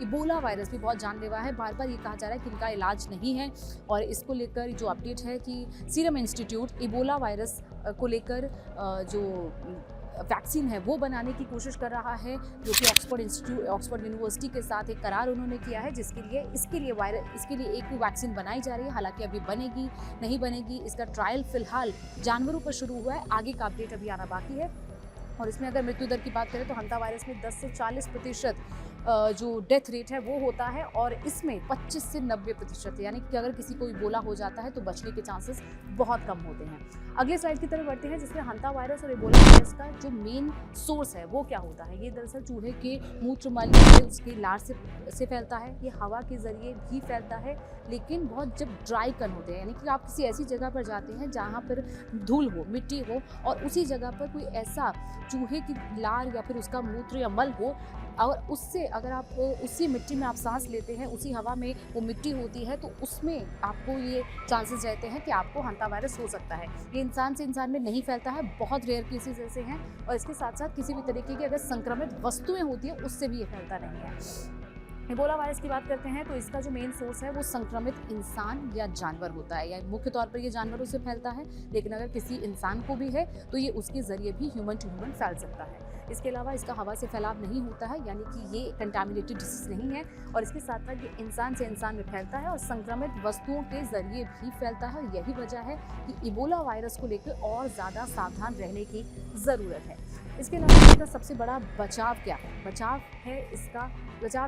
Ebola virus भी बहुत जानलेवा है। बार-बार ये कहा जा रहा है कि इनका इलाज नहीं है और इसको लेकर जो अपडेट है कि सीरम इंस्टीट्यूट इबोला वायरस को लेकर जो वैक्सीन है वो बनाने की कोशिश कर रहा है, जो कि ऑक्सफोर्ड यूनिवर्सिटी के साथ एक करार उन्होंने किया है, इसके लिए एक वैक्सीन बनाई जा रही है। हालांकि अभी बनेगी नहीं बनेगी, इसका ट्रायल फिलहाल जानवरों पर शुरू हुआ है, आगे का अपडेट अभी आना बाकी है। और इसमें अगर मृत्यु दर की बात करें तो हंता वायरस में 10 से 40% जो डेथ रेट है वो होता है और इसमें 25 से 90%, यानी कि अगर किसी को इबोला हो जाता है तो बचने के चांसेस बहुत कम होते हैं। अगले स्लाइड की तरफ बढ़ते हैं, जिसमें हंता वायरस और इबोला वायरस का जो मेन सोर्स है वो क्या होता है। ये दरअसल चूहे के मूत्र मल से, उसकी लार से फैलता है। ये हवा के जरिए भी फैलता है, लेकिन बहुत जब ड्राई कण होते हैं, यानी कि आप किसी ऐसी जगह पर जाते हैं जहाँ पर धूल हो, मिट्टी हो और उसी जगह पर कोई ऐसा चूहे की लार या फिर उसका मूत्र या मल हो और उससे अगर आप उसी मिट्टी में आप सांस लेते हैं, उसी हवा में वो मिट्टी होती है, तो उसमें आपको ये चांसेस रहते हैं कि आपको हंता वायरस हो सकता है। ये इंसान से इंसान में नहीं फैलता है, बहुत रेयर केसेस ऐसे हैं और इसके साथ साथ किसी भी तरीके की अगर संक्रमित वस्तुएं होती है उससे भी ये फैलता नहीं है। इबोला वायरस की बात करते हैं तो इसका जो मेन सोर्स है वो संक्रमित इंसान या जानवर होता है, या मुख्य तौर पर ये जानवरों से फैलता है, लेकिन अगर किसी इंसान को भी है तो ये उसके जरिए भी ह्यूमन टू ह्यूमन फैल सकता है। इसके अलावा इसका हवा से फैलाव नहीं होता है, यानी कि ये कंटामिनेटेड डिसीज नहीं है और इसके साथ साथ ये इंसान से इंसान में फैलता है और संक्रमित वस्तुओं के जरिए भी फैलता है। यही वजह है कि इबोला वायरस को लेकर और ज़्यादा सावधान रहने की ज़रूरत है। इसके अलावा इसका सबसे बड़ा बचाव क्या है? बचाव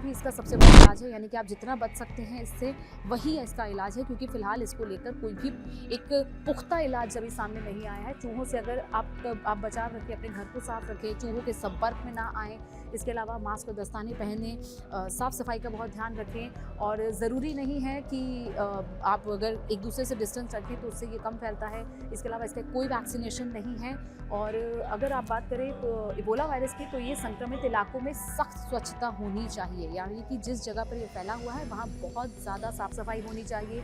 ही इसका सबसे बड़ा इलाज है, यानी कि आप जितना बच सकते हैं इससे वही इसका इलाज है, क्योंकि फिलहाल इसको लेकर कोई भी एक पुख्ता इलाज अभी सामने नहीं आया है। चूहों से अगर आप बचाव रखें, अपने घर को साफ रखें, चूहों के संपर्क में ना आएँ। इसके अलावा मास्क और दस्ताने पहने, साफ़ सफाई का बहुत ध्यान रखें और ज़रूरी नहीं है कि आप अगर एक दूसरे से डिस्टेंस रखें तो उससे ये कम फैलता है। इसके अलावा इसका कोई वैक्सीनेशन नहीं है और अगर आप बात करें तो इबोला वायरस की, तो ये संक्रमित इलाकों में सख्त स्वच्छता होनी चाहिए, यानी कि जिस जगह पर ये फैला हुआ है वहाँ बहुत ज़्यादा साफ़ सफाई होनी चाहिए।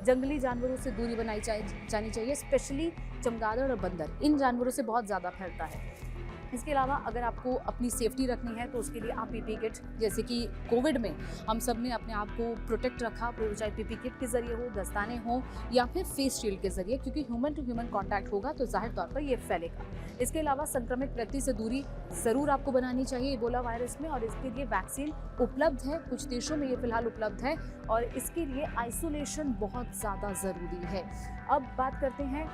जंगली जानवरों से दूरी बनाई जानी चाहिए, स्पेशली चमगादड़ और बंदर, इन जानवरों से बहुत ज़्यादा फैलता है। इसके अलावा अगर आपको अपनी सेफ्टी रखनी है तो उसके लिए आप पीपी किट, जैसे कि कोविड में हम सब ने अपने आप को प्रोटेक्ट रखा, चाहे पीपी किट के जरिए हो, दस्ताने हो या फिर फेस शील्ड के जरिए, क्योंकि ह्यूमन टू ह्यूमन कांटेक्ट होगा तो जाहिर तौर पर ये फैलेगा। इसके अलावा संक्रमित व्यक्ति से दूरी ज़रूर आपको बनानी चाहिए इबोला वायरस में और इसके लिए वैक्सीन उपलब्ध है, कुछ देशों में ये फिलहाल उपलब्ध है और इसके लिए आइसोलेशन बहुत ज़्यादा ज़रूरी है। अब बात करते हैं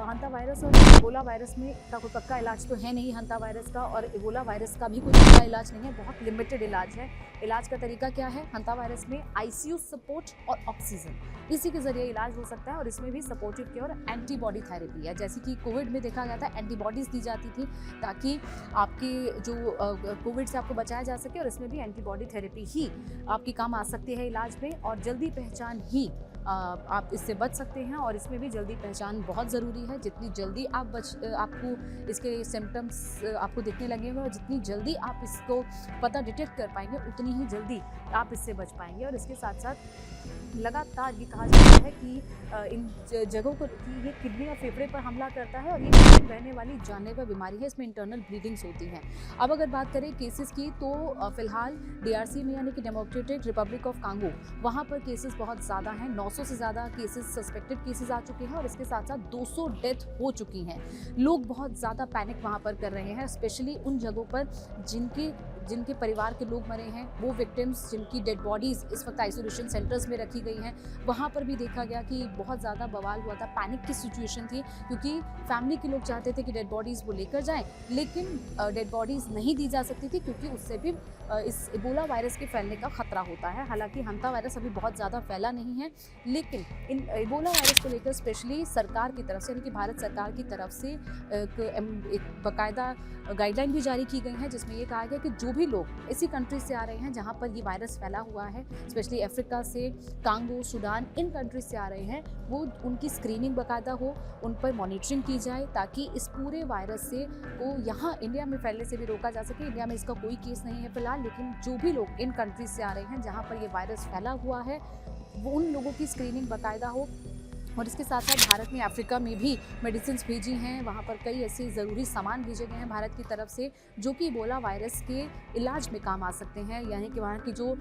हंता वायरस और इबोला वायरस में का कोई पक्का इलाज तो है नहीं हंता वायरस का, और इबोला वायरस का भी कोई पक्का इलाज नहीं है, बहुत लिमिटेड इलाज है। इलाज का तरीका क्या है? हंता वायरस में आईसीयू सपोर्ट और ऑक्सीजन, इसी के जरिए इलाज हो सकता है और इसमें भी सपोर्टिव केयर और एंटीबॉडी थेरेपी है। जैसे कि कोविड में देखा गया था, एंटीबॉडीज़ दी जाती थी ताकि आपकी जो कोविड से आपको बचाया जा सके, और इसमें भी एंटीबॉडी थेरेपी ही आपकी काम आ सकती है इलाज में, और जल्दी पहचान ही आप इससे बच सकते हैं और इसमें भी जल्दी पहचान बहुत ज़रूरी है। जितनी जल्दी आपको इसके सिम्टम्स आपको दिखने लगेंगे और जितनी जल्दी आप इसको पता डिटेक्ट कर पाएंगे उतनी ही जल्दी आप इससे बच पाएंगे। और इसके साथ साथ लगातार ये कहा जाता है कि इन जगहों को ये किडनी और फेफड़े पर हमला करता है और ये रहने वाली जानलेवा बीमारी है, इसमें इंटरनल ब्लीडिंग्स होती हैं। अब अगर बात करें केसेस की तो फिलहाल डीआरसी में, यानी कि डेमोक्रेटिक रिपब्लिक ऑफ कांगो, वहाँ पर केसेस बहुत ज़्यादा हैं, 900 से ज़्यादा केसेस सस्पेक्टेड केसेस आ चुके हैं और इसके साथ साथ 200 डेथ हो चुकी हैं। लोग बहुत ज़्यादा पैनिक वहाँ पर कर रहे हैं, स्पेशली उन जगहों पर जिनके परिवार के लोग मरे हैं, वो विक्टिम्स जिनकी डेड बॉडीज़ इस वक्त आइसोलेशन सेंटर्स में रखी गई हैं, वहाँ पर भी देखा गया कि बहुत ज़्यादा बवाल हुआ था, पैनिक की सिचुएशन थी, क्योंकि फैमिली के लोग चाहते थे कि डेड बॉडीज़ वो लेकर जाएं, लेकिन डेड बॉडीज़ नहीं दी जा सकती थी क्योंकि उससे भी इस इबोला वायरस के फैलने का खतरा होता है। हालांकि हंता वायरस अभी बहुत ज़्यादा फैला नहीं है, लेकिन इन इबोला वायरस को लेकर स्पेशली सरकार की तरफ से, यानी कि भारत सरकार की तरफ से एक बाकायदा गाइडलाइन भी जारी की गई है, जिसमें ये कहा गया कि जो भी लोग इसी कंट्री से आ रहे हैं जहाँ पर ये वायरस फैला हुआ है, स्पेशली अफ्रीका से, कांगो, सूडान, इन कंट्रीज से आ रहे हैं, वो उनकी स्क्रीनिंग बाकायदा हो, उन पर मॉनिटरिंग की जाए ताकि इस पूरे वायरस से को यहाँ इंडिया में फैलने से भी रोका जा सके। इंडिया में इसका कोई केस नहीं है फिलहाल, लेकिन जो भी लोग इन कंट्रीज से आ रहे हैं जहाँ पर ये वायरस फैला हुआ है, वो उन लोगों की स्क्रीनिंग बाकायदा हो और इसके साथ साथ भारत ने अफ्रीका में भी मेडिसिन्स भेजी हैं। वहाँ पर कई ऐसे ज़रूरी सामान भेजे गए हैं भारत की तरफ से जो कि इबोला वायरस के इलाज में काम आ सकते हैं। यानी कि वहाँ की जो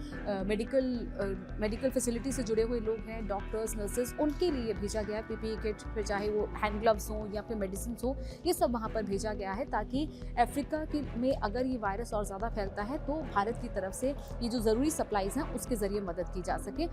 मेडिकल फैसिलिटी से जुड़े हुए लोग हैं, डॉक्टर्स, नर्सेज, उनके लिए भेजा गया है पीपीई किट, फिर चाहे वो हैंड ग्लव्स हों या फिर मेडिसिन हो, ये सब वहाँ पर भेजा गया है ताकि अफ्रीका में अगर ये वायरस और ज़्यादा फैलता है तो भारत की तरफ से ये जो ज़रूरी सप्लाईज़ हैं उसके ज़रिए मदद की जा सके।